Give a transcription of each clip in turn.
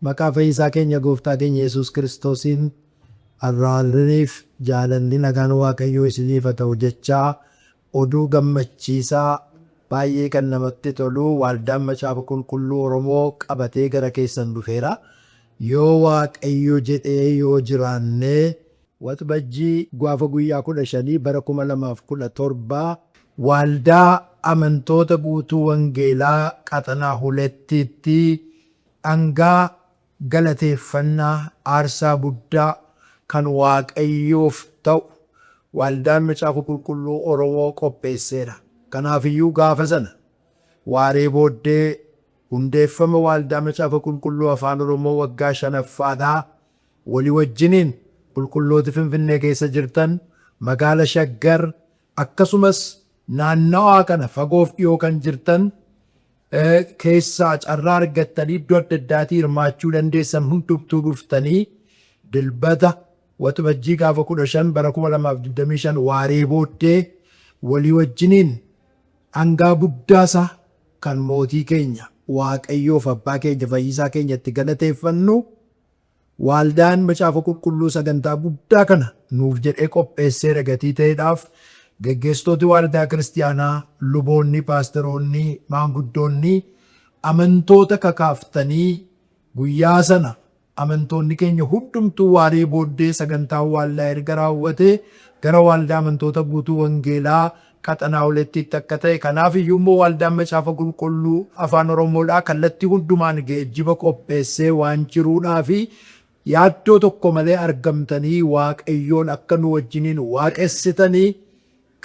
Maqaa Fayyisaa keenya Gooftaa keenya Yesuus Kiristoosiin arraallaniif jaalalli nagaan Waaqayyoo isiniif haa ta'u jechaa oduu gammachiisaa baay'ee kan namatti tolu Waaldaan Macaafa Qulqulluu Oromoo qabatee gara keessan dhufeera. Yoo Waaqayyo jedhee yoo jiraannee waxbajjii gaafa guyyaa 15 bara 2017 Waaldaa amantoota guutuu Wangeelaa Qaxanaa Hulettiitti dhangaa galateeffannaa aarsaa guddaa kan Waaqayyoof ta'u Waaldaan Macaafa Qulqulluu Oromoo qopheesseera. Kanaafiyyuu gaafa sana waaree booddee hundeeffama Waaldaa Macaafa Qulqulluu Afaan Oromoo waggaa 5ffaadhaa walii wajjiniin qulqulloota Finfinnee keessa jirtan magaala Shaggar akkasumas naannawaa kana fagoof dhiyoo kan jirtan keessaa carraa argattanii iddoo adda addaatii hirmaachuu dandeessan hundumtuu dhuftanii dilbata waxbajjii gaafa 15 bara 2025 waaree booddee walii wajjiniin dhangaa guddaasaa kan mootii keenya Waaqayyoof abbaa keenya Fayyisaa keenyatti galateeffannu Waaldaan Macaafa Qulqulluu sagantaa guddaa kana nuuf jedhee qopheessee gatii ta'eedhaaf geggeessitooti Waaldaa Kiristiyaanaa, luboonni, paasteroonni, maanguddoonni amantoota kakaaftanii guyyaa sana amantoonni keenya hundumtuu waaree booddee sagantaa Waaldaa erga raawwatee gara Waaldaa amantoota guutuu Wangeelaa Qaxanaa Hulettiitti akka ta'e. Kanaaf iyyuu immoo Waaldaan Macaafa Qulqulluu Afaan Oromoodhaa kallattii hundumaan geejjiba qopheessee waan jiruudhaa fi yaaddoo tokko malee argamtanii Waaqayyoon akka nu wajjiniin waaqessitanii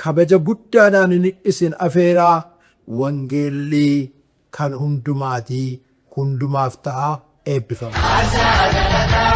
kabaja guddaadhaan isin afeeraa wangeelli kan hundumaatii hundumaaf ta'a eebbifama.